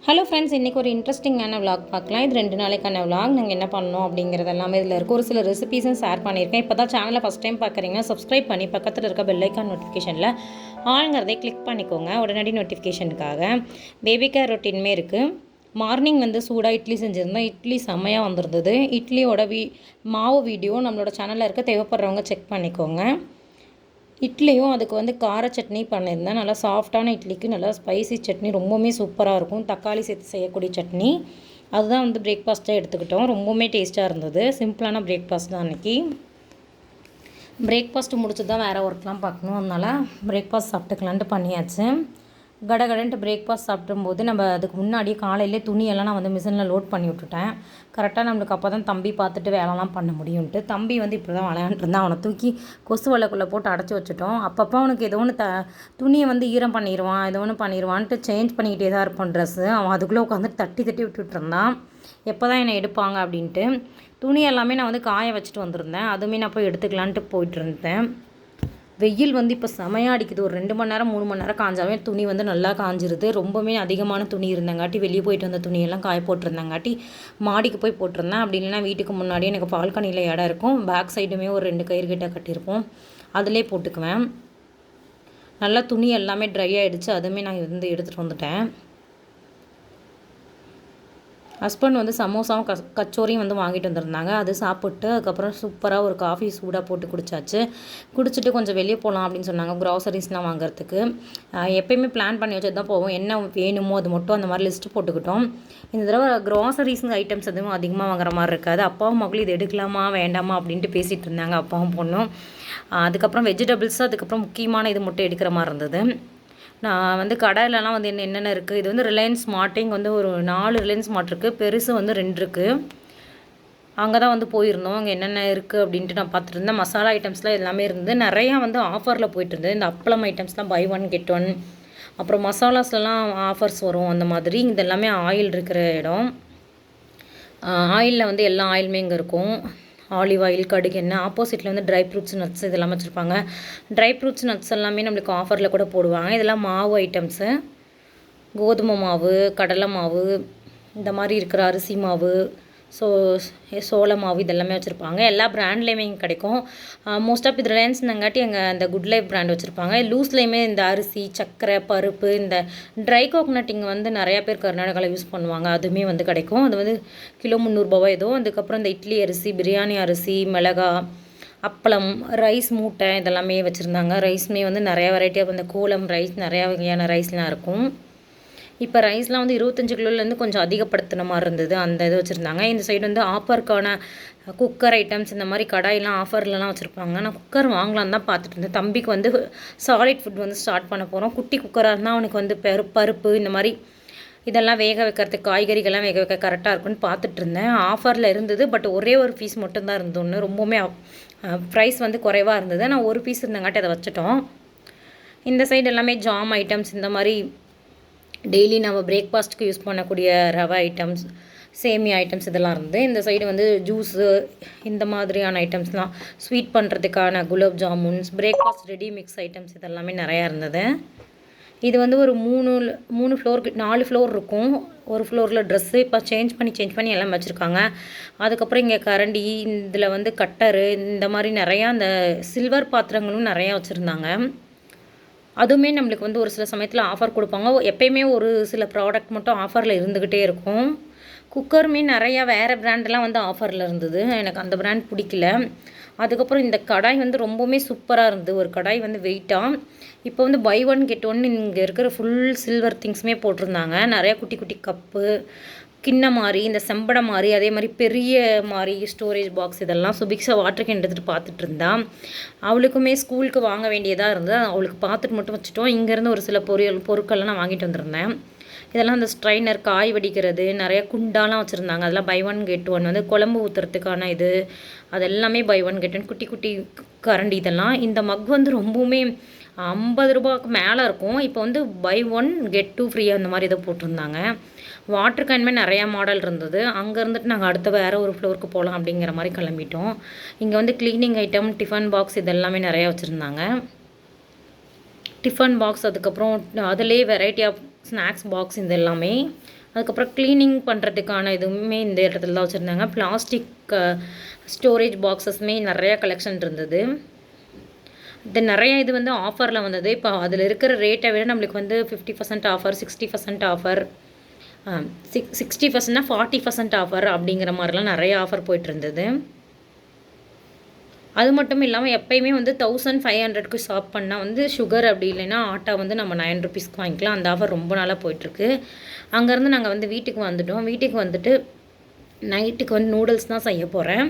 Hello friends, இன்றைக்கி ஒரு இன்ட்ரெஸ்டிங்கான விலாக் பார்க்கலாம். இது 2 நாளைக்கான விலாக். நாங்கள் என்ன பண்ணோம் அப்படிங்கிறது எல்லாமே இதில் இருக்குது. ஒரு சில ரெசிபீஸும் ஷேர் பண்ணியிருக்கேன். இப்போ தான் சேனலை ஃபஸ்ட் டைம் பார்க்குறீங்கன்னா சப்ஸ்கிரைப் பண்ணி பக்கத்தில் இருக்க பெல் ஐக்கான் நோட்டிஃபிகேஷனில் ஆளுங்கிறதே கிளிக் பண்ணிக்கோங்க, உடனடி நோட்டிஃபிகேஷனுக்காக. பேபி கேர் ரொட்டீனுமே இருக்குது. மார்னிங் சூடாக இட்லி செஞ்சுருந்தோம். இட்லி செம்மையாக வந்திருந்தது. இட்லியோட மாவு வீடியோ நம்மளோட சேனலில் இருக்க, தேவைப்படுறவங்க செக் பண்ணிக்கோங்க. இட்லியும் அதுக்கு கார சட்னி பண்ணியிருந்தேன். நல்லா சாஃப்டான இட்லிக்கு நல்லா ஸ்பைசி சட்னி ரொம்பவுமே சூப்பராக இருக்கும். தக்காளி சேர்த்து செய்யக்கூடிய சட்னி. அதுதான் பிரேக்ஃபாஸ்ட்டாக எடுத்துக்கிட்டோம். ரொம்பவுமே டேஸ்ட்டாக இருந்தது. சிம்பிளான பிரேக்ஃபாஸ்ட் தான் அன்றைக்கி. பிரேக்ஃபாஸ்ட்டு முடிச்சு தான் வேறு ஒர்க்லாம் பார்க்கணும். அதனால் பிரேக்ஃபாஸ்ட் சாப்பிட்டுக்கலான்ட்டு பண்ணியாச்சு. கடகடன்ட்டு பிரேக்ஃபாஸ்ட் சாப்பிடும்போது நம்ம அதுக்கு முன்னாடியே காலையிலே துணியெல்லாம் நான் மிஷினில் லோட் பண்ணி விட்டுட்டேன். கரெக்டாக நம்மளுக்கு அப்போ தான் தம்பி பார்த்துட்டு வேலைலாம் பண்ண முடியும்ட்டு. தம்பி இப்படி தான் விளையாண்டுருந்தான். அவனை தூக்கி கொசு வலைக்குள்ளே போட்டு அடைச்சி வச்சுட்டோம். அப்பப்போ அவனுக்கு ஏதோ ஒன்று துணியை ஈரம் பண்ணிடுவான், ஏதோ ஒன்று பண்ணிடுவான்ட்டு சேஞ்ச் பண்ணிக்கிட்டே தான் இருப்பான் ட்ரெஸ்ஸு. அவன் அதுக்குள்ளே உட்காந்து தட்டி தட்டி விட்டுட்டுருந்தான். எப்போ தான் என்னை எடுப்பாங்க அப்படின்ட்டு. துணி எல்லாமே நான் காய வச்சுட்டு வந்திருந்தேன். அதுவுமே நான் போய் எடுத்துக்கலான்ட்டு போயிட்டு இருந்தேன். வெயில் இப்போ செமையாக அடிக்குது. ஒரு 2 மணி நேரம் 3 மணி நேரம் காஞ்சாவே துணி நல்லா காஞ்சிருது. ரொம்பவே அதிகமான துணி இருந்தங்காட்டி வெளியே போயிட்டு வந்த துணியெல்லாம் காய போட்டிருந்தங்காட்டி மாடிக்கு போய் போட்டிருந்தேன். அப்படி இல்லைன்னா வீட்டுக்கு முன்னாடியே எனக்கு பால்கனியில் இடம் இருக்கும். பேக் சைடுமே ஒரு 2 கயிறு கிட்ட கட்டியிருப்போம். அதிலே போட்டுக்குவேன். நல்லா துணி எல்லாமே ட்ரை ஆகிடுச்சு. அதுவுமே நான் எடுத்துகிட்டு வந்துட்டேன். ஹஸ்பண்ட் சமோசாவும் கச்சோரியும் வாங்கிட்டு வந்திருந்தாங்க. அது சாப்பிட்டு அதுக்கப்புறம் சூப்பராக ஒரு காஃபி சூடாக போட்டு குடித்தாச்சு. குடிச்சிட்டு கொஞ்சம் வெளியே போகலாம் அப்படின்னு சொன்னாங்க, க்ராசரிஸ்லாம் வாங்குறதுக்கு. எப்போயுமே பிளான் பண்ணி வச்சது தான் போவோம். என்ன வேணுமோ அது மட்டும் அந்த மாதிரி லிஸ்ட்டு போட்டுக்கிட்டோம். இந்த தடவை க்ராசரிஸ்ங்க ஐட்டம்ஸ் எதுவும் அதிகமாக வாங்குற மாதிரி இருக்காது. அப்பாவும் மகளும் இது எடுக்கலாமா வேண்டாமா அப்படின்ட்டு பேசிகிட்டு இருந்தாங்க, அப்பாவும் பொண்ணும். அதுக்கப்புறம் வெஜிடபிள்ஸ், அதுக்கப்புறம் முக்கியமான இது மட்டும் எடுக்கிற மாதிரி இருந்தது. நான் கடையிலலாம் என்னென்ன இருக்குது. இது ரிலையன்ஸ் ஸ்மார்ட். இங்கே ஒரு 4 ரிலையன்ஸ் ஸ்மார்ட் இருக்குது. பெருசு 2 இருக்குது. அங்கே தான் போயிருந்தோம். அங்கே என்னென்ன இருக்குது அப்படின்ட்டு நான் பார்த்துட்டு இருந்தேன். மசாலா ஐட்டம்ஸ்லாம் எல்லாமே இருந்து நிறையா ஆஃபரில் போயிட்டு இருந்தது. இந்த அப்பளம் ஐட்டம்ஸ்லாம் பை 1 கெட் 1. அப்புறம் மசாலாஸ்லாம் ஆஃபர்ஸ் வரும் அந்த மாதிரி. இது எல்லாமே ஆயில் இருக்கிற இடம். ஆயிலில் எல்லா ஆயிலுமே இங்கே இருக்கும். ஆலிவ் ஆயில், கடுகு எண்ணெய். ஆப்போசிட்டில் ட்ரை ஃப்ரூட்ஸ், நட்ஸ் இதெல்லாம் வச்சுருப்பாங்க. ட்ரை ஃப்ரூட்ஸ், நட்ஸ் எல்லாமே நம்மளுக்கு ஆஃபரில் கூட போடுவாங்க. இதெல்லாம் மாவு ஐட்டம்ஸு. கோதுமை மாவு, கடலை மாவு, இந்த மாதிரி இருக்கிற அரிசி மாவு, சோள மாவு இதெல்லாமே வச்சுருப்பாங்க. எல்லா பிராண்ட்லேயுமே இங்கே கிடைக்கும். மோஸ்ட் ஆஃப் இது ரிலையன்ஸ்னங்காட்டி அங்கே அந்த குட் லைஃப் பிராண்ட் வச்சுருப்பாங்க. லூஸ்லேயுமே இந்த அரிசி, சர்க்கரை, பருப்பு, இந்த ட்ரை கோகனட் இங்கே நிறையா பேர் கர்நாடகாவில் யூஸ் பண்ணுவாங்க. அதுவுமே கிடைக்கும். அது கிலோ 300 ரூபாவோ ஏதோ. அதுக்கப்புறம் இந்த இட்லி அரிசி, பிரியாணி அரிசி, மிளகா, அப்பளம், ரைஸ் மூட்டை இதெல்லாமே வச்சுருந்தாங்க. ரைஸ்மே நிறையா வெரைட்டியாக இந்த கோலம் ரைஸ், நிறையா வகையான ரைஸ்லாம் இருக்கும். இப்போ ரைஸ்லாம் 25 கிலோலேருந்து கொஞ்சம் அதிகப்படுத்தின மாதிரி இருந்தது. அந்த இது வச்சுருந்தாங்க. இந்த சைடு ஆஃபருக்கான குக்கர் ஐட்டம்ஸ், இந்த மாதிரி கடாயெலாம் ஆஃபர்லலாம் வச்சுருப்பாங்க. நான் குக்கர் வாங்கலான்னு தான் பார்த்துட்டு இருந்தேன். தம்பிக்கு சாலிட் ஃபுட் ஸ்டார்ட் பண்ண போகிறோம். குட்டி குக்கராக இருந்தால் அவனுக்கு பருப்பு இந்த மாதிரி இதெல்லாம் வேக வைக்கிறதுக்கு, காய்கறிகள்லாம் வேக வைக்க கரெக்டாக இருக்குன்னு பார்த்துட்டு இருந்தேன். ஆஃபரில் இருந்தது. பட் ஒரே ஒரு பீஸ் மட்டும்தான் இருந்தோன்னு. ரொம்பவுமே ப்ரைஸ் குறைவாக இருந்தது. நான் ஒரு பீஸ் இருந்தங்காட்டி அதை வச்சுட்டோம். இந்த சைடு எல்லாமே ஜாம் ஐட்டம்ஸ், இந்த மாதிரி டெய்லி நம்ம பிரேக்ஃபாஸ்ட்டுக்கு யூஸ் பண்ணக்கூடிய ரவை ஐட்டம்ஸ், சேமியா ஐட்டம்ஸ் இதெல்லாம் இருந்து. இந்த சைடு ஜூஸு, இந்த மாதிரியான ஐட்டம்ஸ்லாம் ஸ்வீட் பண்ணுறதுக்கான gulab jamuns, breakfast ready mix items இதெல்லாமே நிறையா இருந்தது. இது ஒரு 3 ஃப்ளோருக்கு 4 ஃப்ளோர் இருக்கும். ஒரு ஃப்ளோரில் ட்ரெஸ்ஸு இப்போ சேஞ்ச் பண்ணி எல்லாம் வச்சுருக்காங்க. அதுக்கப்புறம் இங்கே கரண்டி, இதில் கட்டரு, இந்த மாதிரி நிறையா அந்த சில்வர் பாத்திரங்களும் நிறையா வச்சுருந்தாங்க. அதுவுமே நம்மளுக்கு ஒரு சில சமயத்தில் ஆஃபர் கொடுப்பாங்க. எப்போயுமே ஒரு சில ப்ராடக்ட் மட்டும் ஆஃபரில் இருந்துக்கிட்டே இருக்கும். குக்கருமே நிறையா வேறு பிராண்டெலாம் ஆஃபரில் இருந்தது. எனக்கு அந்த பிராண்ட் பிடிக்கல. அதுக்கப்புறம் இந்த கடாய் ரொம்பவுமே சூப்பராக இருந்தது. ஒரு கடாய் வெயிட்டாக. இப்போ பை 1 கெட் 1 இங்கே இருக்கிற ஃபுல் சில்வர் திங்ஸுமே போட்டிருந்தாங்க. நிறையா குட்டி குட்டி கப்பு, கிண்ண மாதிரி, இந்த செம்படை மாதிரி, அதே மாதிரி பெரிய மாதிரி ஸ்டோரேஜ் பாக்ஸ் இதெல்லாம். சுபிக்ஷா வாட்டர் கேன் எடுத்துகிட்டு பார்த்துட்டு இருந்தான். அவளுக்குமே ஸ்கூலுக்கு வாங்க வேண்டியதாக இருந்தது. அவளுக்கு பார்த்துட்டு மட்டும் வச்சுட்டோம். இங்கேருந்து ஒரு சில பொருட்கள்லாம் நான் வாங்கிட்டு வந்திருந்தேன். இதெல்லாம் அந்த ஸ்ட்ரைனர், காய் வடிக்கிறது, நிறையா குண்டாலாம் வச்சுருந்தாங்க. அதெல்லாம் பை 1 கெட் 1 குழம்பு ஊற்றுறதுக்கான இது. அதெல்லாமே பை 1 கெட் 1 குட்டி குட்டி கரண்டி இதெல்லாம். இந்த மக் ரொம்பவுமே 50 ரூபாய்க்கு மேலே இருக்கும். இப்போ பை 1 கெட் 2 ஃப்ரீ அந்த மாதிரி இதை போட்டிருந்தாங்க. வாட்டர் கேனுமே நிறையா மாடல் இருந்தது. அங்கே இருந்துட்டு நாங்கள் அடுத்த வேறு ஒரு ஃப்ளோருக்கு போகலாம் அப்படிங்கிற மாதிரி கிளம்பிட்டோம். இங்கே க்ளீனிங் ஐட்டம், டிஃபன் பாக்ஸ் இதெல்லாமே நிறையா வச்சுருந்தாங்க. டிஃபன் பாக்ஸ், அதுக்கப்புறம் அதிலே வெரைட்டி ஆஃப் ஸ்நாக்ஸ் பாக்ஸ் இது எல்லாமே. அதுக்கப்புறம் க்ளீனிங் பண்ணுறதுக்கான இதுவுமே இந்த இடத்துல தான் வச்சுருந்தாங்க. பிளாஸ்டிக் ஸ்டோரேஜ் பாக்ஸஸ்மே நிறையா கலெக்ஷன் இருந்தது. இது நிறையா இது வந்து ஆஃபரில் வந்தது. இப்போ அதில் இருக்கிற ரேட்டை விட நம்மளுக்கு வந்து 50% ஆஃபர், 60% ஆஃபர், 60%னா 40% ஆஃபர் அப்படிங்கிற மாதிரிலாம் நிறைய ஆஃபர் போயிட்டுருந்தது. அது மட்டும் இல்லாமல் எப்போயுமே வந்து 1500க்கு ஷாப் பண்ணால் வந்து சுகர் அப்படி இல்லைன்னா ஆட்டா வந்து நம்ம 9 ருபீஸ்க்கு வாங்கிக்கலாம். அந்த ஆஃபர் ரொம்ப நாளாக போயிட்டுருக்கு. அங்கேருந்து நாங்கள் வந்து வீட்டுக்கு வந்துட்டோம். வீட்டுக்கு வந்துட்டு நைட்டுக்கு வந்து நூடுல்ஸ் தான் செய்ய போகிறேன்.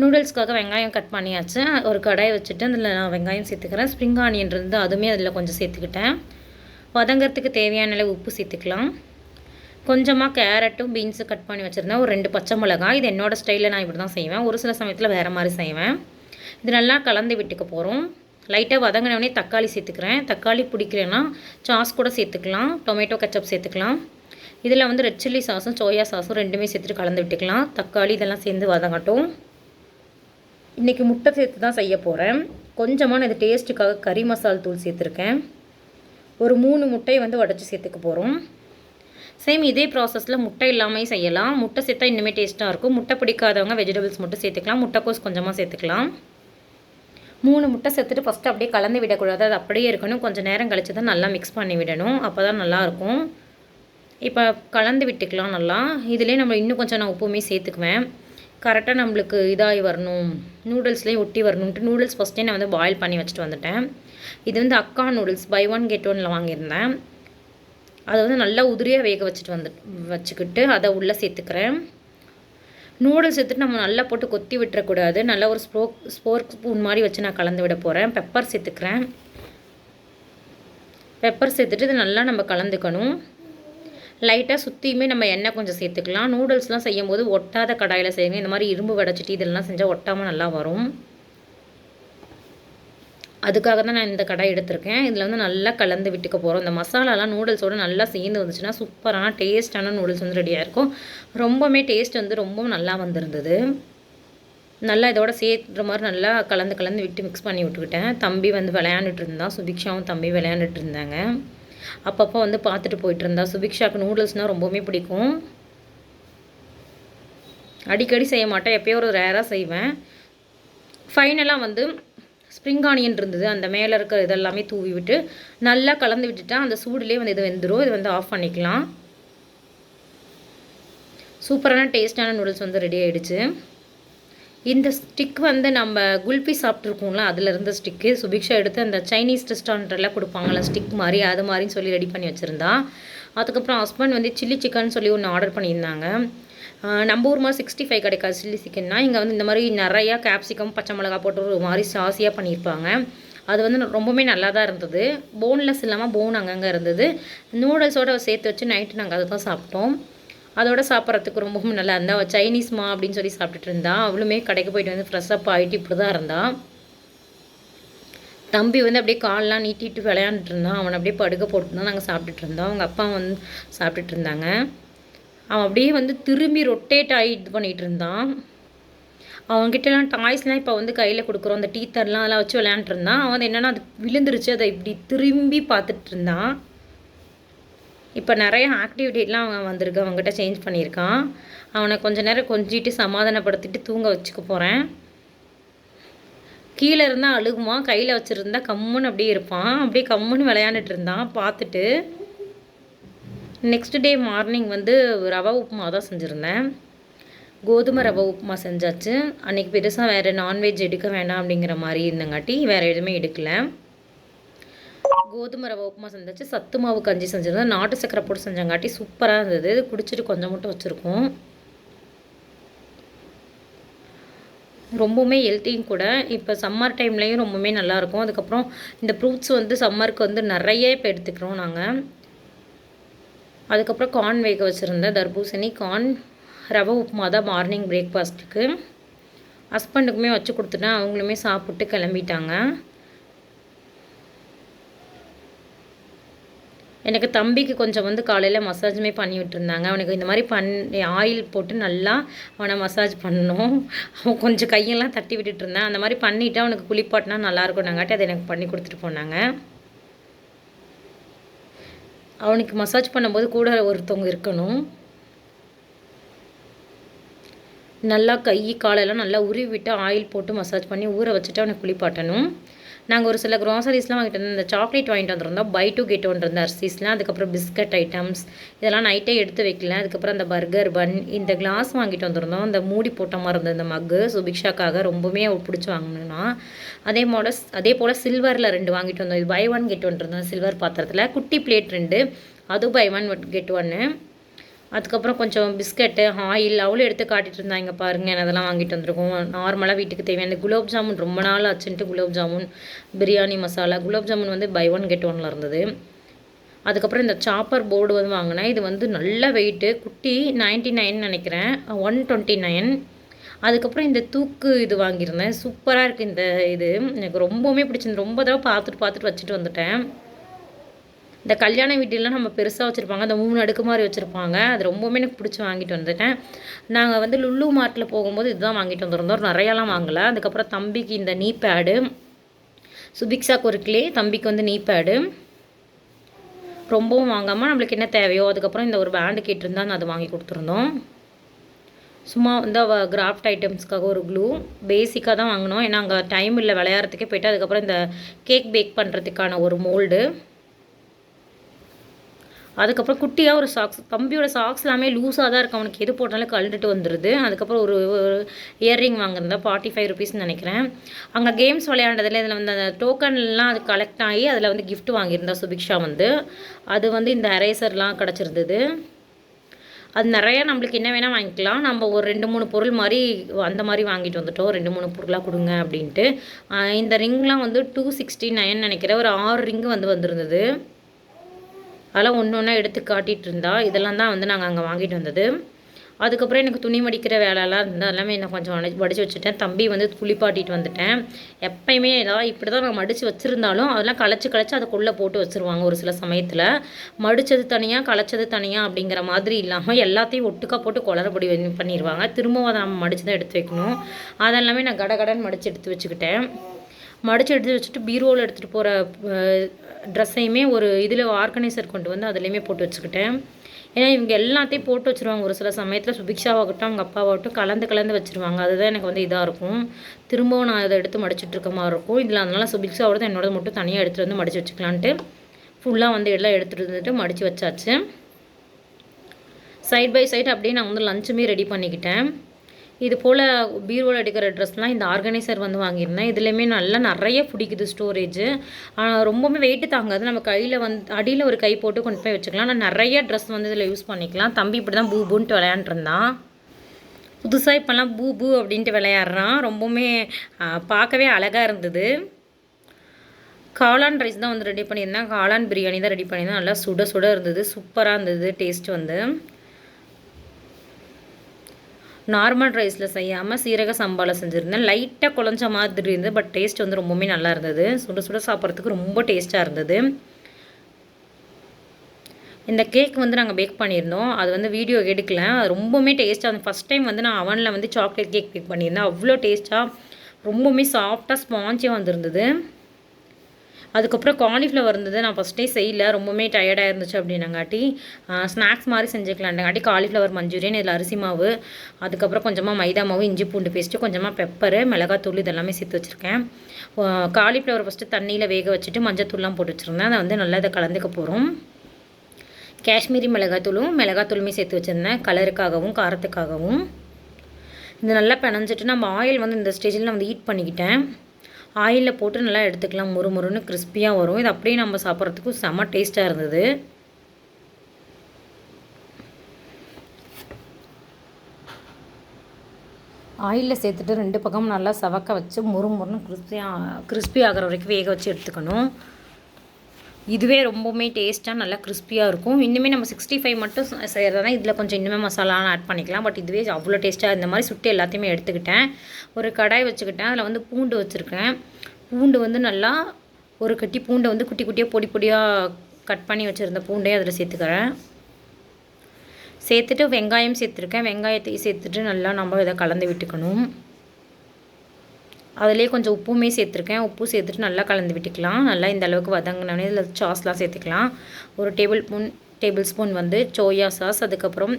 நூடுல்ஸ்க்காக வெங்காயம் கட் பண்ணியாச்சு. ஒரு கடாயை வச்சுட்டு அதில் நான் வெங்காயம் சேர்த்துக்கிறேன். ஸ்ப்ரிங் ஆனியன் இருந்து அதுவுமே அதில் கொஞ்சம் சேர்த்துக்கிட்டேன். வதங்கிறதுக்கு தேவையான அளவு உப்பு சேர்த்துக்கலாம். கொஞ்சமாக கேரட்டும் பீன்ஸும் கட் பண்ணி வச்சுருந்தேன். ஒரு 2 பச்சை மிளகாய். இது என்னோடய ஸ்டைலில் நான் இப்படி தான் செய்வேன். ஒரு சில சமயத்தில் வேறு மாதிரி செய்வேன். இது நல்லா கலந்து விட்டுக்க போகிறோம். லைட்டாக வதங்கினோடனே தக்காளி சேர்த்துக்கிறேன். தக்காளி பிடிக்கலன்னா சாஸ் கூட சேர்த்துக்கலாம். டொமேட்டோ கெச்சப் சேர்த்துக்கலாம். இதில் வந்து ரெட் சில்லி சாஸும் சோயா சாஸும் ரெண்டுமே சேர்த்துட்டு கலந்து விட்டுக்கலாம். தக்காளி இதெல்லாம் சேர்ந்து வதங்கட்டும். இன்றைக்கி முட்டை சேர்த்து தான் செய்ய போகிறேன். கொஞ்சமாக இது டேஸ்ட்டுக்காக கறி மசால் தூள் சேர்த்துருக்கேன். ஒரு 3 முட்டையை வந்து உடச்சி சேர்த்துக்க போகிறோம். சேம் இதே ப்ராசஸில் முட்டை இல்லாமல் செய்யலாம். முட்டை சேர்த்தா இன்னுமே டேஸ்ட்டாக இருக்கும். முட்டை பிடிக்காதவங்க வெஜிடபிள்ஸ் மட்டும் சேர்த்துக்கலாம். முட்டைக்கோஸ் கொஞ்சமாக சேர்த்துக்கலாம். 3 முட்டை சேர்த்துட்டு ஃபஸ்ட்டு அப்படியே கலந்து விடக்கூடாது. அது அப்படியே இருக்கணும். கொஞ்சம் நேரம் கழிச்சு தான் நல்லா மிக்ஸ் பண்ணி விடணும். அப்போ தான் நல்லாயிருக்கும். இப்போ கலந்து விட்டுக்கலாம் நல்லா. இதிலே நம்ம இன்னும் கொஞ்சம் நான் உப்புமே சேர்த்துக்குவேன். கரெக்டாக நம்மளுக்கு இதாகி வரணும், நூடுல்ஸ்லேயும் ஒட்டி வரணுன்ட்டு நூடுல்ஸ் ஃபஸ்ட்டே நான் வந்து பாயில் பண்ணி வச்சுட்டு வந்துட்டேன். இது வந்து அக்கா நூடுல்ஸ் பை 1 கெட் 1ல் வாங்கியிருந்தேன். அதை வந்து நல்லா உதிரியாக வேக வச்சுக்கிட்டு அதை உள்ளே சேர்த்துக்கிறேன். நூடுல்ஸ் சேர்த்துட்டு நம்ம நல்லா போட்டு கொத்தி விட்டுறக்கூடாது. நல்லா ஒரு ஸ்போர்க் ஸ்பூன் மாதிரி வச்சு நான் கலந்து விட போகிறேன். பெப்பர் சேர்த்துக்கிறேன். பெப்பர் சேர்த்துட்டு இது நல்லா நம்ம கலந்துக்கணும். லைட்டாக சுற்றியுமே நம்ம எண்ணெய் கொஞ்சம் சேர்த்துக்கலாம். நூடுல்ஸ்லாம் செய்யும்போது ஒட்டாத கடாயில் செய்யுங்க. இந்த மாதிரி இரும்பு வடைச்சிட்டு இதெல்லாம் செஞ்சால் ஒட்டாமல் நல்லா வரும். அதுக்காக தான் நான் இந்த கடாய் எடுத்திருக்கேன். இதில் வந்து நல்லா கலந்து விட்டுக்க போகிறோம். இந்த மசாலாலாம் நூடுல்ஸோடு நல்லா சேர்ந்து வந்துச்சுன்னா சூப்பரான டேஸ்ட்டான நூடுல்ஸ் வந்து ரெடியாக இருக்கும். ரொம்பவுமே டேஸ்ட் வந்து ரொம்பவும் நல்லா வந்திருந்தது. நல்லா இதோட சேர்த்துற மாதிரி நல்லா கலந்து விட்டு மிக்ஸ் பண்ணி விட்டுக்கிட்டேன். தம்பி வந்து விளையாண்டுட்டு இருந்தான். சுபிக்ஷாவும் தம்பி விளையாண்டுட்டு இருந்தாங்க. அப்பப்போ வந்து பார்த்துட்டு போயிட்டு இருந்தா. சுபிக்ஷாவுக்கு நூடுல்ஸ்னால் ரொம்பவுமே பிடிக்கும். அடிக்கடி செய்ய மாட்டேன், எப்போயோ ஒரு ரேராக செய்வேன். ஃபைனலாக வந்து ஸ்ப்ரிங் ஆனியன் இருந்தது, அந்த மேலே இருக்கிற இதெல்லாமே தூவி விட்டு நல்லா கலந்து விட்டுட்டா அந்த சூடுலேயே வந்து இது வெந்துடும். இது வந்து ஆஃப் பண்ணிக்கலாம். சூப்பரான டேஸ்டான நூடுல்ஸ் வந்து ரெடி ஆகிடுச்சு. இந்த ஸ்டிக் வந்து நம்ம குல்பி சாப்பிட்ருக்கோம்ல, அதில் இருந்த ஸ்டிக்கு சுபிக்ஷா எடுத்து அந்த சைனீஸ் ரெஸ்டாரண்ட்டெல்லாம் கொடுப்பாங்கள்ல ஸ்டிக் மாதிரி, அது மாதிரின்னு சொல்லி ரெடி பண்ணி வச்சுருந்தா. அதுக்கப்புறம் ஹஸ்பண்ட் வந்து சில்லி சிக்கன் சொல்லி ஒன்று ஆர்டர் பண்ணியிருந்தாங்க. நம்ம ஊர் மாதிரி 65 கிடைக்காது சில்லி சிக்கன்னா. இங்கே வந்து இந்த மாதிரி நிறையா கேப்சிகம் பச்சை மிளகா போட்டு ஒரு மாதிரி சாஸியாக பண்ணியிருப்பாங்க. அது வந்து ரொம்பவுமே நல்லா தான் இருந்தது. போன்லெஸ் இல்லாமல் போன் அங்கங்கே இருந்தது. நூடுல்ஸோடு சேர்த்து வச்சு நைட்டு நாங்கள் அதை தான் சாப்பிட்டோம். அதோட சாப்பிட்றதுக்கு ரொம்பவும் நல்லா இருந்தா. சைனீஸ்மா அப்படின்னு சொல்லி சாப்பிட்டுட்டு இருந்தா. அவளுமே கடைக்கு போயிட்டு வந்து ஃப்ரெஷ்ஷப் ஆகிட்டு இப்படி தான் இருந்தா. தம்பி வந்து அப்படியே கால்லாம் நீட்டிட்டு விளையாண்டுட்டு இருந்தான். அவனை அப்படியே படுக்க போட்டு தான் நாங்கள் சாப்பிட்டுட்டு இருந்தோம். அவங்க அப்பா வந்து சாப்பிட்டுட்டு இருந்தாங்க. அவன் அப்படியே வந்து திரும்பி ரொட்டேட் ஆகி இது பண்ணிகிட்டு இருந்தான். அவங்ககிட்டலாம் டாய்ஸ்லாம் இப்போ வந்து கையில் கொடுக்குறோம், அந்த டீத்தர்லாம் அதெல்லாம் வச்சு விளையாண்டுருந்தான். அவன் என்னென்னா அது விழுந்துருச்சு, அதை இப்படி திரும்பி பார்த்துட்டு இருந்தான். இப்போ நிறைய ஆக்டிவிட்டிலாம் அவன் வந்திருக்கு, அவங்ககிட்ட சேஞ்ச் பண்ணியிருக்கான். அவனை கொஞ்ச நேரம் கொஞ்சிட்டு சமாதானப்படுத்திட்டு தூங்க வச்சுக்க போகிறேன். கீழே இருந்தால் அழுகுவான், கையில் வச்சுருந்தா கம்முன்னு அப்படியே இருப்பான். அப்படியே கம்முன்னு விளையாண்டுட்டு இருந்தான் பார்த்துட்டு. நெக்ஸ்ட் டே மார்னிங் வந்து ரவா உப்புமா தான் செஞ்சுருந்தேன். கோதுமை ரவை உப்புமா செஞ்சாச்சு. அன்றைக்கி பெருசாக வேறு நான்வெஜ் எடுக்க வேண்டாம் அப்படிங்கிற மாதிரி இருந்தங்காட்டி வேறு எதுவுமே எடுக்கலை. கோதுமை ரவை உப்புமா செஞ்சாச்சு. சத்து மாவு கஞ்சி செஞ்சுருந்தேன். நாட்டு சக்கரை போட்டு செஞ்சங்காட்டி சூப்பராக இருந்தது. இது குடிச்சிட்டு கொஞ்சம் மட்டும் வச்சுருக்கோம். ரொம்பவுமே ஹெல்த்தியும் கூட. இப்போ சம்மர் டைம்லேயும் ரொம்பவுமே நல்லாயிருக்கும். அதுக்கப்புறம் இந்த ஃப்ரூட்ஸ் வந்து சம்மருக்கு வந்து நிறைய இப்போ எடுத்துக்கிறோம் நாங்கள். அதுக்கப்புறம் கார்ன் வேக வச்சுருந்தேன், தர்பூசணி கார்ன். ரவை உப்புமா தான் மார்னிங் பிரேக்ஃபாஸ்ட்டுக்கு. ஹஸ்பண்டுக்குமே வச்சு கொடுத்துட்டேன். அவங்களுமே சாப்பிட்டு கிளம்பிட்டாங்க. எனக்கு தம்பிக்கு கொஞ்சம் வந்து காலையில் மசாஜுமே பண்ணி விட்டுருந்தாங்க. அவனுக்கு இந்த மாதிரி ஆயில் போட்டு நல்லா அவனை மசாஜ் பண்ணணும். அவன் கொஞ்சம் கையெல்லாம் தட்டி விட்டுட்டு இருந்தான். அந்த மாதிரி பண்ணிவிட்டு அவனுக்கு குளிப்பாட்டினா நல்லாயிருக்கும் நாங்காட்டி அதை எனக்கு பண்ணி கொடுத்துட்டு போனாங்க. அவனுக்கு மசாஜ் பண்ணும்போது கூட ஒருத்தவங்க இருக்கணும். நல்லா கை காலெல்லாம் நல்லா உருவி விட்டு ஆயில் போட்டு மசாஜ் பண்ணி ஊற வச்சுட்டு அவனுக்கு குளிப்பாட்டணும். நாங்கள் ஒரு சில க்ராசரிஸ்லாம் வாங்கிட்டு வந்தோம். இந்த சாக்லேட் வாங்கிட்டு வந்திருந்தோம். பை டூ கெட் ஒன் இருந்த அரிசிஸ்லாம். அதுக்கப்புறம் பிஸ்கட் ஐட்டம்ஸ் இதெல்லாம் நைட்டே எடுத்து வைக்கல. அதுக்கப்புறம் அந்த பர்கர் பன், இந்த கிளாஸ் வாங்கிட்டு வந்திருந்தோம். அந்த மூடி போட்ட மாதிரி இருந்தது இந்த மக்கு சுபிக்ஷாக்காக ரொம்பவுமே பிடிச்சி வாங்கினா. அதே போல் சில்வரில் 2 வாங்கிட்டு வந்தோம். இது பை 1 கெட் 1 இருந்தோம் சில்வர் பாத்திரத்தில். குட்டி பிளேட் 2, அதுவும் பை 1 கெட் 1. அதுக்கப்புறம் கொஞ்சம் பிஸ்கட்டு, ஆயில் அவளும் எடுத்து காட்டிகிட்டு இருந்தாங்க பாருங்கள். அதெல்லாம் வாங்கிட்டு வந்திருக்கோம். நார்மலாக வீட்டுக்கு தேவையான குலோப் ஜாமுன் ரொம்ப நாள் ஆச்சுன்ட்டு குலோப் ஜாமுன், பிரியாணி மசாலா. குலோப் ஜாமுன் வந்து பை 1 கெட் 1 இருந்தது. அதுக்கப்புறம் இந்த சாப்பர் போர்டு வந்து வாங்கினேன். இது வந்து நல்ல வெயிட்டு, குட்டி 99 நினைக்கிறேன், 129. அதுக்கப்புறம் இந்த தூக்கு இது வாங்கியிருந்தேன். சூப்பராக இருக்குது இந்த இது. எனக்கு ரொம்பவுமே பிடிச்சிருந்து. ரொம்ப தடவை பார்த்துட்டு வச்சுட்டு வந்துட்டேன். இந்த கல்யாண வீட்டிலலாம் நம்ம பெருசாக வச்சுருப்பாங்க, அந்த 3 அடுக்கு மாதிரி வச்சுருப்பாங்க. அது ரொம்பவுமே எனக்கு பிடிச்சி வாங்கிட்டு வந்துட்டேன். நாங்கள் வந்து லுல்லு மார்ட்டில் போகும்போது இதுதான் வாங்கிட்டு வந்திருந்தோம். நிறையாலாம் வாங்கலை. அதுக்கப்புறம் தம்பிக்கு இந்த நீ பேடு, சுபிக்ஷாக்கு ஒரு கிளே, தம்பிக்கு வந்து நீ பேடு. ரொம்பவும் வாங்காமல் நம்மளுக்கு என்ன தேவையோ. அதுக்கப்புறம் இந்த ஒரு பேண்டு கேட்டிருந்தா நான் அதை வாங்கி கொடுத்துருந்தோம். சும்மா வந்து கிராஃப்ட் ஐட்டம்ஸ்க்காக ஒரு க்ளூ பேசிக்காக தான் வாங்கினோம். ஏன்னா அங்கே டைம் இல்லை விளையாடுறதுக்கே போய்ட்டு. அதுக்கப்புறம் இந்த கேக் பேக் பண்ணுறதுக்கான ஒரு மோல்டு. அதுக்கப்புறம் குட்டியாக ஒரு சாக்ஸ், தம்பியோட சாக்ஸ் எல்லாமே லூஸாக தான் இருக்கும். அவனுக்கு எது போட்டாலும் கழண்டுட்டு வந்துடுது. அதுக்கப்புறம் ஒரு இயர்ரிங் வாங்கியிருந்தேன், 45 ருபீஸ்ன்னு நினைக்கிறேன். அங்கே கேம்ஸ் விளையாண்டதில் இதில் வந்து அந்த டோக்கன்லாம் அது கலெக்ட் ஆகி அதில் வந்து கிஃப்ட் வாங்கியிருந்தா சுபிக்ஷா வந்து. அது வந்து இந்த எரேசர்லாம் கிடச்சிருந்தது. அது நிறையா நம்மளுக்கு என்ன வேணால் வாங்கிக்கலாம். நம்ம ஒரு 2-3 பொருள் மாதிரி அந்த மாதிரி வாங்கிட்டு வந்துட்டோம். 2-3 பொருளாக கொடுங்க அப்படின்ட்டு. இந்த ரிங்லாம் வந்து 269 நினைக்கிறேன். ஒரு 6 ரிங்கு வந்து வந்திருந்தது. அதெல்லாம் ஒன்று எடுத்து காட்டிகிட்டு இருந்தா. இதெல்லாம் தான் வந்து நாங்கள் அங்கே வாங்கிட்டு வந்தது. அதுக்கப்புறம் எனக்கு துணி மடிக்கிற வேலைலாம் இருந்தால் எல்லாமே நான் கொஞ்சம் மடித்து வச்சுட்டேன். தம்பி வந்து குளிப்பாட்டிட்டு வந்துட்டேன். எப்பயுமே ஏதாவது இப்படி தான் நான் மடித்து வச்சுருந்தாலும் அதெல்லாம் களைச்சி அதுக்குள்ளே போட்டு வச்சுருவாங்க ஒரு சில சமயத்தில். மடித்தது தனியாக களைச்சது தனியாக அப்படிங்கிற மாதிரி இல்லாமல் எல்லாத்தையும் ஒட்டுக்கா போட்டு குளறுபடி பண்ணிடுவாங்க. திரும்பவும் அதை நம்ம மடித்து தான் எடுத்து வைக்கணும். அதெல்லாமே நான் கடகடன்னு மடித்து எடுத்து வச்சுக்கிட்டேன். மடித்து எடுத்து வச்சுட்டு பீரோவில் எடுத்துகிட்டு போகிற ட்ரெஸ்ஸையுமே ஒரு இதில் ஆர்கனைசர் கொண்டு வந்து அதுலேயுமே போட்டு வச்சுக்கிட்டேன். ஏன்னா இவங்க எல்லாத்தையும் போட்டு வச்சுருவாங்க. ஒரு சில சமயத்தில் சுபிக்ஷாவாகட்டும் அவங்க அப்பாவாகட்டும் கலந்து வச்சுருவாங்க. அதுதான் எனக்கு வந்து இதாக இருக்கும். திரும்பவும் நான் அதை எடுத்து மடிச்சுட்ருக்க மாதிரி இருக்கும். இதில் அதனால் சுபிக்ஷாவோட என்னோட மட்டும் தனியாக எடுத்துகிட்டு வந்து மடித்து வச்சுக்கலான்ட்டு ஃபுல்லாக வந்து எல்லாம் எடுத்துகிட்டு வந்துட்டு மடித்து வச்சாச்சு. சைட் பை சைட் அப்படியே நான் வந்து லஞ்சுமே ரெடி பண்ணிக்கிட்டேன். இது போல் பீரோவில் எடுக்கிற ட்ரெஸ்லாம் இந்த ஆர்கனைசர் வந்து வாங்கியிருந்தேன். இதுலேயுமே நல்லா நிறைய பிடிக்குது ஸ்டோரேஜு. ரொம்பவுமே வெயிட்டு தாங்காது. நம்ம கையில் வந்து அடியில் ஒரு கை போட்டு கொண்டு போய் வச்சுக்கலாம். ஆனால் நிறைய ட்ரெஸ் வந்து இதில் யூஸ் பண்ணிக்கலாம். தம்பி இப்படி தான் பூபுன்ட்டு விளையாண்டுருந்தான். புதுசாக இப்போல்லாம் பூ அப்படின்ட்டு விளையாடுறான். ரொம்பவுமே பார்க்கவே அழகாக இருந்தது. காளான் ரைஸ் தான் வந்து ரெடி பண்ணியிருந்தேன். காளான் பிரியாணி தான் ரெடி பண்ணியிருந்தேன். நல்லா சுட இருந்தது. சூப்பராக இருந்தது டேஸ்ட் வந்து. நார்மல் ரைஸில் செய்யாமல் சீரக சம்பாவில் செஞ்சுருந்தேன். லைட்டாக குழஞ்ச மாதிரி இருந்தது. பட் டேஸ்ட் வந்து ரொம்பவுமே நல்லா இருந்தது. சுட சாப்பிட்றதுக்கு ரொம்ப டேஸ்ட்டாக இருந்தது. இந்த கேக் வந்து நாங்கள் பேக் பண்ணியிருந்தோம். அது வந்து வீடியோ எடுக்கல. ரொம்பவுமே டேஸ்ட்டாக இருந்தது. ஃபஸ்ட் டைம் வந்து நான் அவனில் வந்து சாக்லேட் கேக் பேக் பண்ணியிருந்தேன். அவ்வளோ டேஸ்ட்டாக ரொம்பவுமே சாஃப்டாக ஸ்பாஞ்சியாக வந்திருந்தது. அதுக்கப்புறம் காலிஃப்ளவர் இருந்தது. நான் ஃபஸ்ட்டே செய்யலை, ரொம்பவுமே டயர்டாக இருந்துச்சு அப்படின்னாங்காட்டி ஸ்நாக்ஸ் மாதிரி செஞ்சுக்கலான்டாங்காட்டி காலிஃப்ளவர் மஞ்சூரியன், இதில் அரிசி மாவு, அதுக்கப்புறம் கொஞ்சமாக மைதா மாவு, இஞ்சி பூண்டு பேஸ்ட்டு, கொஞ்சமாக பெப்பரு, மிளகாத்தூள் இதெல்லாமே சேர்த்து வச்சுருக்கேன். காலிஃப்ளவர் ஃபஸ்ட்டு தண்ணியில் வேக வச்சுட்டு மஞ்சத்தூள்லாம் போட்டு வச்சுருந்தேன். அதை வந்து நல்லா இதை கலந்துக்க போகிறோம். காஷ்மீரி மிளகாத்தூளுமே சேர்த்து வச்சுருந்தேன் கலருக்காகவும் காரத்துக்காகவும். இது நல்லா பிணைஞ்சிட்டு நம்ம ஆயில் வந்து இந்த ஸ்டேஜில் நான் வந்து ஹீட் பண்ணிக்கிட்டேன். ஆயிலில் போட்டு நல்லா எடுத்துக்கலாம். முறுமுறுன்னு கிறிஸ்பியாக வரும். இது அப்படியே நம்ம சாப்பிட்றதுக்கு செம்ம டேஸ்ட்டாக இருந்தது. ஆயிலில் சேர்த்துட்டு 2 பக்கமும் நல்லா சவக்க வச்சு முறுமுறுன்னு கிறிஸ்பி ஆகிற வரைக்கும் வேக வச்சு எடுத்துக்கணும். இதுவே ரொம்பவுமே டேஸ்ட்டாக நல்லா கிறிஸ்பியாக இருக்கும். இன்னுமே நம்ம 65 மட்டும் செய்கிறதுனா இதில் கொஞ்சம் இன்னுமே மசாலாலாம் ஆட் பண்ணிக்கலாம். பட் இதுவே அவ்வளோ டேஸ்ட்டாக இந்த மாதிரி சுட்டு எல்லாத்தையுமே எடுத்துக்கிட்டேன். ஒரு கடாய் வச்சுக்கிட்டேன். அதில் வந்து பூண்டு வச்சுருக்கேன். பூண்டு வந்து நல்லா ஒரு கட்டி பூண்டை வந்து குட்டி குட்டியாக பொடியாக கட் பண்ணி வச்சுருந்த பூண்டையும் அதில் சேர்த்துக்கிறேன். சேர்த்துட்டு வெங்காயம் சேர்த்துருக்கேன். வெங்காயத்தையும் சேர்த்துட்டு நல்லா நம்ம இதை கலந்து விட்டுக்கணும். அதிலே கொஞ்சம் உப்புமே சேர்த்துருக்கேன். உப்பு சேர்த்துட்டு நல்லா கலந்து விட்டுக்கலாம். நல்லா இந்த அளவுக்கு வதங்கினோடனே இதில் சாஸ்லாம் சேர்த்துக்கலாம். ஒரு டேபிள் ஸ்பூன் வந்து சோயா சாஸ், அதுக்கப்புறம்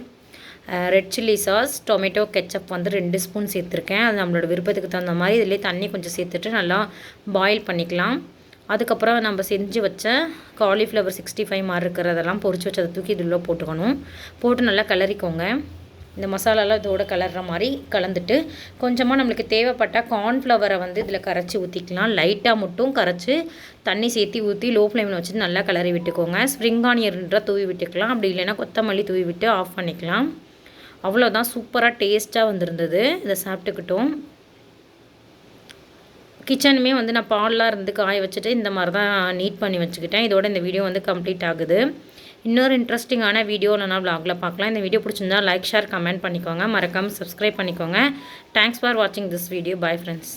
red chilli sauce, tomato ketchup வந்து 2 ஸ்பூன் சேர்த்துருக்கேன். அது நம்மளோட விருப்பத்துக்கு தகுந்த மாதிரி இதிலே தண்ணி கொஞ்சம் சேர்த்துட்டு நல்லா பாயில் பண்ணிக்கலாம். அதுக்கப்புறம் நம்ம செஞ்சு வச்ச காலிஃப்ளவர் 65 மாதிரி இருக்கிறதெல்லாம் பொரிச்சு வச்சதை தூக்கி இதில் போட்டுக்கணும். போட்டு நல்லா கிளறிக்கோங்க. இந்த மசாலாலாம் இதோட கலர்ற மாதிரி கலந்துட்டு கொஞ்சமாக நம்மளுக்கு தேவைப்பட்ட கார்ன்ஃப்ளவரை வந்து இதில் கரைச்சி ஊற்றிக்கலாம். லைட்டாக மட்டும் கரைச்சி தண்ணி சேர்த்து ஊற்றி லோ ஃப்ளேமில் வச்சுட்டு நல்லா கிளறி விட்டுக்கோங்க. ஸ்ப்ரிங் ஆனியன்றாக தூவி விட்டுக்கலாம். அப்படி இல்லைன்னா கொத்தமல்லி தூவி விட்டு ஆஃப் பண்ணிக்கலாம். அவ்வளோதான், சூப்பராக டேஸ்ட்டாக வந்திருந்தது. இதை சாப்பிட்டுக்கிட்டோம். கிச்சனுமே வந்து நான் பால்லாம் இருந்து காய வச்சுட்டு இந்த மாதிரி தான் நீட் பண்ணி வச்சுக்கிட்டேன். இதோட இந்த வீடியோ வந்து கம்ப்ளீட் ஆகுது. இன்னொரு இன்ட்ரெஸ்டிங்கான வீடியோவில் நான் vlogல பார்க்கலாம். இந்த வீடியோ பிடிச்சிருந்தா லைக், ஷேர், கமெண்ட் பண்ணிக்கோங்க. மறக்காமல் சப்ஸ்கிரைப் பண்ணிக்கோங்க. தேங்க்ஸ் ஃபார் வாட்சிங் திஸ் வீடியோ. Bye friends.